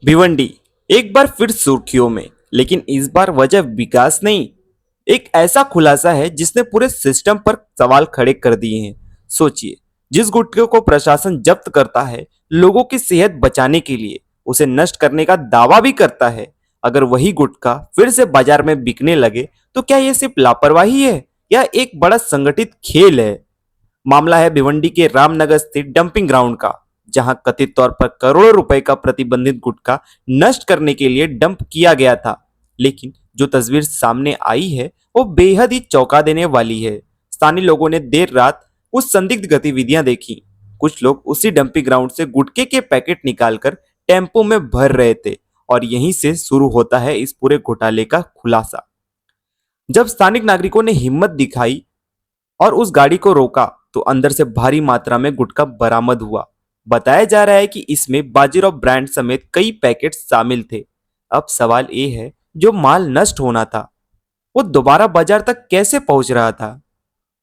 भिवंडी एक बार फिर सुर्खियों में, लेकिन इस बार वजह विकास नहीं, एक ऐसा खुलासा है जिसने पूरे सिस्टम पर सवाल खड़े कर दिए हैं। सोचिए, जिस गुटखे को प्रशासन जब्त करता है लोगों की सेहत बचाने के लिए, उसे नष्ट करने का दावा भी करता है। अगर वही गुटखा फिर से बाजार में बिकने लगे तो क्या यह सिर्फ लापरवाही है या एक बड़ा संगठित खेल है? मामला है भिवंडी के रामनगर स्थित डंपिंग ग्राउंड का, जहां कथित तौर पर करोड़ों रुपए का प्रतिबंधित गुटखा नष्ट करने के लिए डंप किया गया था। लेकिन जो तस्वीर सामने आई है वो बेहद ही चौंका देने वाली है। स्थानीय लोगों ने देर रात उस संदिग्ध गतिविधियां देखी। कुछ लोग उसी डंपिंग ग्राउंड से गुटखे के पैकेट निकालकर टेम्पो में भर रहे थे और यहीं से शुरू होता है इस पूरे घोटाले का खुलासा। जब स्थानिक नागरिकों ने हिम्मत दिखाई और उस गाड़ी को रोका तो अंदर से भारी मात्रा में गुटखा बरामद हुआ। बताया जा रहा है कि इसमें बाजीराव ब्रांड समेत कई पैकेट शामिल थे। अब सवाल ये है, जो माल नष्ट होना था वो दोबारा बाजार तक कैसे पहुंच रहा था?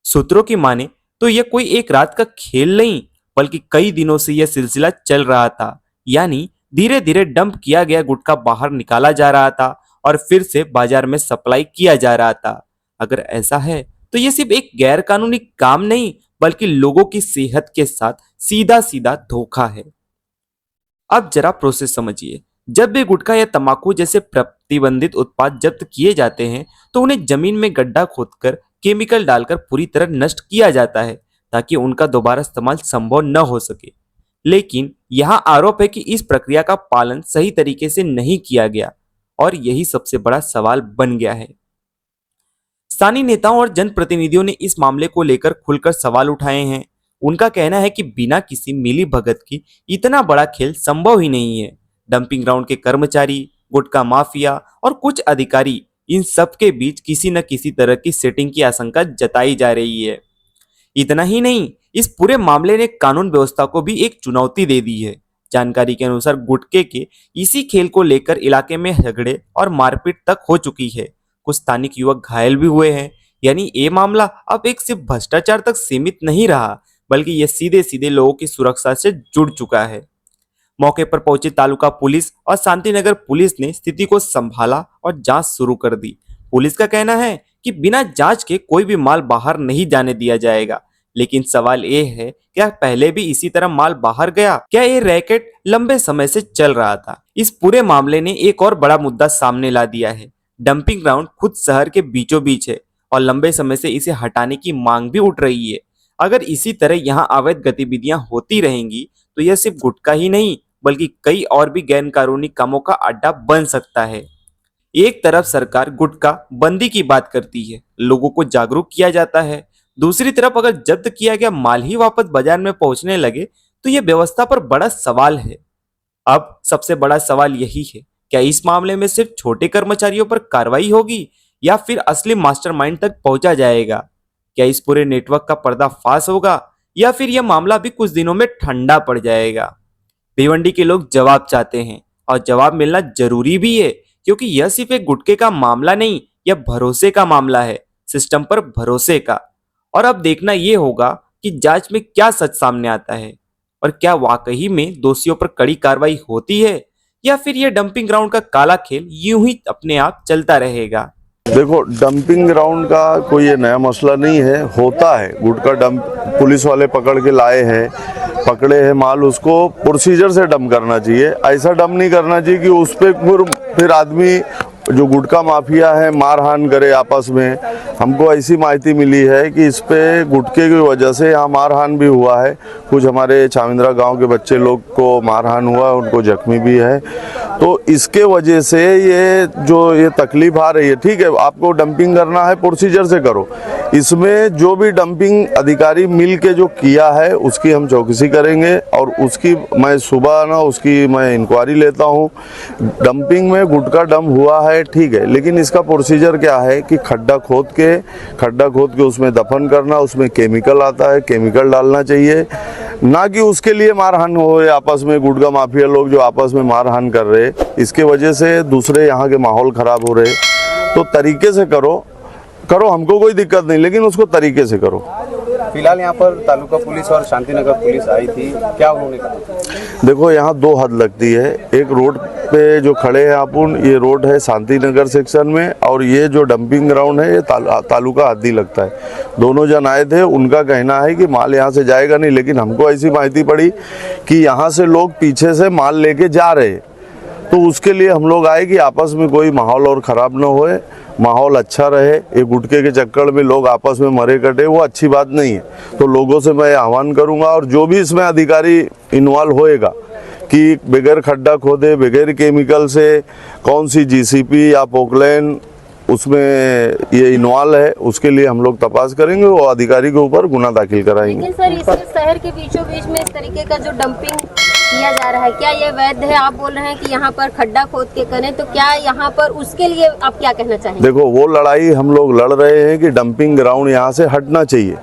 सूत्रों की माने तो यह कोई एक रात का खेल नहीं, बल्कि कई दिनों से यह सिलसिला चल रहा था। यानी धीरे धीरे डंप किया गया गुटखा बाहर निकाला जा रहा था और फिर से बाजार में सप्लाई किया जा रहा था। अगर ऐसा है तो यह सिर्फ एक गैर कानूनी काम नहीं, बल्कि लोगों की सेहत के साथ सीधा सीधा धोखा है। अब जरा प्रोसेस समझिए। जब भी गुटखा या तंबाकू जैसे प्रतिबंधित उत्पाद जब्त किए जाते हैं तो उन्हें जमीन में गड्ढा खोदकर केमिकल डालकर पूरी तरह नष्ट किया जाता है, ताकि उनका दोबारा इस्तेमाल संभव न हो सके। लेकिन यहाँ आरोप है कि इस प्रक्रिया का पालन सही तरीके से नहीं किया गया और यही सबसे बड़ा सवाल बन गया है। स्थानीय नेताओं और जनप्रतिनिधियों ने इस मामले को लेकर खुलकर सवाल उठाए हैं। उनका कहना है कि बिना किसी मिली भगत की इतना बड़ा खेल संभव ही नहीं है। डंपिंग ग्राउंड के कर्मचारी, गुटखा माफिया और कुछ अधिकारी, इन सब के बीच किसी न किसी तरह की सेटिंग की आशंका जताई जा रही है। इतना ही नहीं, इस पूरे मामले ने कानून व्यवस्था को भी एक चुनौती दे दी है। जानकारी के अनुसार गुटखे के इसी खेल को लेकर इलाके में झगड़े और मारपीट तक हो चुकी है। कुछ स्थानिक युवक घायल भी हुए हैं। यानी ये मामला अब एक सिर्फ भ्रष्टाचार तक सीमित नहीं रहा, बल्कि यह सीधे सीधे लोगों की सुरक्षा से जुड़ चुका है। मौके पर पहुंची तालुका पुलिस और शांतिनगर पुलिस ने स्थिति को संभाला और जांच शुरू कर दी। पुलिस का कहना है कि बिना जांच के कोई भी माल बाहर नहीं जाने दिया जाएगा। लेकिन सवाल ये है, क्या पहले भी इसी तरह माल बाहर गया? क्या ये रैकेट लंबे समय से चल रहा था? इस पूरे मामले ने एक और बड़ा मुद्दा सामने ला दिया है। डंपिंग ग्राउंड खुद शहर के बीचों बीच है और लंबे समय से इसे हटाने की मांग भी उठ रही है। अगर इसी तरह यहाँ अवैध गतिविधियां होती रहेंगी तो यह सिर्फ गुटखा ही नहीं, बल्कि कई और भी गैर कानूनी कामों का अड्डा बन सकता है। एक तरफ सरकार गुटखा बंदी की बात करती है, लोगों को जागरूक किया जाता है। दूसरी तरफ अगर जब्त किया गया माल ही वापस बाजार में पहुंचने लगे तो यह व्यवस्था पर बड़ा सवाल है। अब सबसे बड़ा सवाल यही है, क्या इस मामले में सिर्फ छोटे कर्मचारियों पर कार्रवाई होगी या फिर असली मास्टरमाइंड तक पहुंचा जाएगा? क्या इस पूरे नेटवर्क का पर्दाफाश होगा या फिर यह मामला भी कुछ दिनों में ठंडा पड़ जाएगा? भिवंडी के लोग जवाब चाहते हैं और जवाब मिलना जरूरी भी है, क्योंकि यह सिर्फ एक गुटखे का मामला नहीं, यह भरोसे का मामला है, सिस्टम पर भरोसे का। और अब देखना यह होगा कि जांच में क्या सच सामने आता है और क्या वाकई में दोषियों पर कड़ी कार्रवाई होती है या फिर यह डंपिंग ग्राउंड का काला खेल यूं ही अपने आप चलता रहेगा। देखो, डंपिंग ग्राउंड का कोई ये नया मसला नहीं है, होता है। गुटखा डंप पुलिस वाले पकड़ के लाए हैं, पकड़े हैं माल, उसको प्रोसीजर से डंप करना चाहिए। ऐसा डंप नहीं करना चाहिए कि उस पर फिर आदमी जो गुटखा माफिया है मारहान करे आपस में। हमको ऐसी माहिती मिली है कि इस पे गुटखे की वजह से यहाँ मारहान भी हुआ है। कुछ हमारे छाविंद्रा गांव के बच्चे लोग को मारहान हुआ, उनको जख्मी भी है। तो इसके वजह से ये तकलीफ आ रही है। ठीक है, आपको डंपिंग करना है, प्रोसीजर से करो। इसमें जो भी डंपिंग अधिकारी मिल के जो किया है उसकी हम चौकसी करेंगे और उसकी मैं सुबह ना उसकी मैं इंक्वायरी लेता हूँ। डंपिंग में गुटखा डंप हुआ है, ठीक है, लेकिन इसका प्रोसीजर क्या है कि खड्डा खोद के उसमें दफन करना, उसमें केमिकल आता है, केमिकल डालना चाहिए, ना कि उसके लिए मारहान हो आपस में। गुटखा माफिया लोग जो आपस में मारहान कर रहे, इसके वजह से दूसरे यहाँ के माहौल खराब हो रहे। तो तरीके से करो, हमको कोई दिक्कत नहीं, लेकिन उसको तरीके से करो। फिलहाल यहाँ पर तालुका पुलिस और शांतिनगर पुलिस आई थी, क्या उन्होंने कहा? देखो यहाँ दो हद लगती है। एक रोड पे जो खड़े हैं अपन, ये रोड है शांतिनगर सेक्शन में, और ये जो डंपिंग ग्राउंड है ये तालुका हद्दी लगता है। दोनों जन आए थे, उनका कहना है कि माल यहाँ से जाएगा नहीं, लेकिन हमको ऐसी माहिती पड़ी कि यहाँ से लोग पीछे से माल लेके जा रहे, तो उसके लिए हम लोग आए कि आपस में कोई माहौल और ख़राब ना होए, माहौल अच्छा रहे। ये गुटखे के चक्कर में लोग आपस में मरे कटे, वो अच्छी बात नहीं है। तो लोगों से मैं आह्वान करूंगा, और जो भी इसमें अधिकारी इन्वॉल्व होएगा कि बगैर खड्डा खोदे, बगैर केमिकल से कौन सी जीसीपी या पोकलैन उसमें ये इन्वॉल्व है, उसके लिए हम लोग तपास करेंगे, वो अधिकारी के ऊपर गुना दाखिल कराएंगे। लेकिन सर, इस शहर के बीचों बीच में इस तरीके का जो डंपिंग किया जा रहा है, क्या ये वैध है? आप बोल रहे हैं कि यहाँ पर खड्डा खोद के करें, तो क्या यहाँ पर उसके लिए आप क्या कहना चाहेंगे? देखो, वो लड़ाई हम लोग लड़ रहे हैं कि डंपिंग ग्राउंड यहाँ से हटना चाहिए,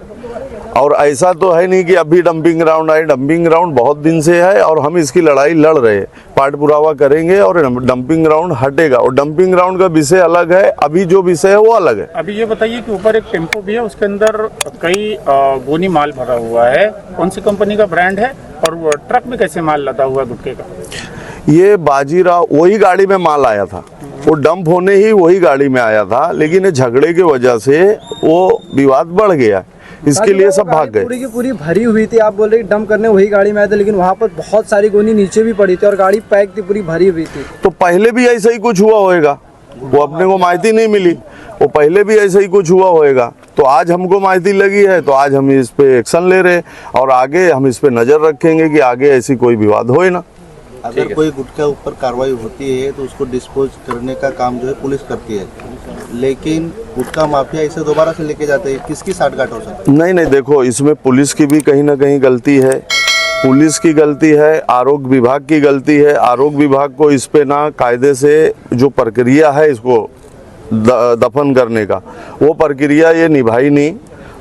और ऐसा तो है नहीं कि अभी डंपिंग ग्राउंड आए। डंपिंग ग्राउंड बहुत दिन से है और हम इसकी लड़ाई लड़ रहे हैं, पाठ पुरावा करेंगे और डंपिंग ग्राउंड हटेगा। और डंपिंग ग्राउंड का विषय अलग है, अभी जो विषय है वो अलग है। अभी ये बताइए कि ऊपर एक टेम्पो भी है, उसके अंदर कई गोनी माल भरा हुआ है, कौन सी कंपनी का ब्रांड है, और वो ट्रक में कैसे माल लदा हुआ है गुटखे का? ये बाजीराव वही गाड़ी में माल आया था, वो डंप होने ही वही गाड़ी में आया था, लेकिन झगड़े की वजह से वो विवाद बढ़ गया, इसके लिए सब भाग गए। पूरी की पूरी भरी हुई थी, आप बोल रहे डंप करने वही गाड़ी में आए थे, लेकिन वहाँ पर बहुत सारी गोनी नीचे भी पड़ी थी और गाड़ी पैक थी, पूरी भरी हुई थी। तो पहले भी ऐसा ही कुछ हुआ होएगा, वो अपने को माहिती नहीं मिली, वो पहले भी ऐसा ही कुछ हुआ होएगा। तो आज हमको माहिती लगी है, तो आज हम इस पे एक्शन ले रहे हैं, और आगे हम इस पे नजर रखेंगे कि आगे ऐसी कोई विवाद होए ना। अगर कोई गुटखा ऊपर कार्रवाई होती है तो उसको डिस्पोज करने का काम जो है पुलिस करती है, लेकिन गुटखा माफिया इसे दोबारा से लेके जाते हैं, किसकी साठगांठ हो सकती है? नहीं, देखो, इसमें पुलिस की भी कहीं ना कहीं गलती है, पुलिस की गलती है, आरोग्य विभाग की गलती है। आरोग्य विभाग को इस पे ना कायदे से जो प्रक्रिया है इसको दफन करने का, वो प्रक्रिया ये निभाई नहीं,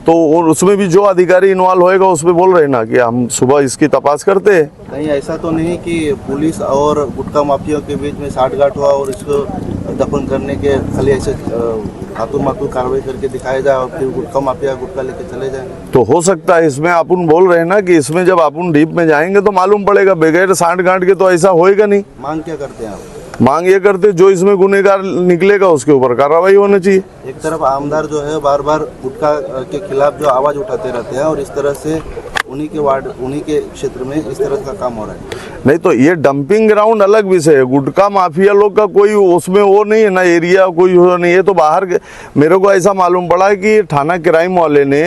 तो उसमें भी जो अधिकारी इन्वॉल्व होएगा उसमें बोल रहे ना कि हम सुबह इसकी तपास करते हैं। कहीं ऐसा तो नहीं कि पुलिस और गुटखा माफिया के बीच में साठगांठ हुआ और इसको दफन करने के खाली ऐसे हाथों माथों कार्रवाई करके दिखाया जाए और फिर गुटखा माफिया गुटखा लेके चले जाए? तो हो सकता है, इसमें अपन बोल रहे हैं ना कि इसमें जब अपन डीप में जाएंगे तो मालूम पड़ेगा, बगैर साठगांठ के तो ऐसा होएगा नहीं। मांग क्या करते हैं आप? मांग ये करते, जो इसमें गुनहगार निकलेगा उसके ऊपर कार्रवाई होनी चाहिए। एक तरफ आमदार जो है बार बार गुटखा के खिलाफ जो आवाज उठाते रहते हैं, और इस तरह से उन्हीं के वार्ड, उन्हीं के क्षेत्र में इस तरह का काम हो रहा है। नहीं, तो ये डंपिंग ग्राउंड अलग विषय है, गुटखा माफिया लोग का कोई उसमें वो नहीं है ना, एरिया कोई हो नहीं है। तो बाहर मेरे को ऐसा मालूम पड़ा है कि थाना क्राइम वाले ने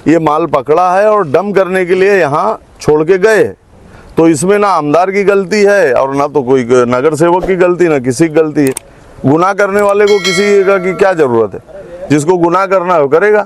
ये माल पकड़ा है और डंप करने के लिए यहाँ छोड़ के गए। तो इसमें ना आमदार की गलती है और ना तो कोई नगर सेवक की गलती, ना किसी की गलती है। गुनाह करने वाले को किसी का की क्या जरूरत है? जिसको गुनाह करना है वो करेगा।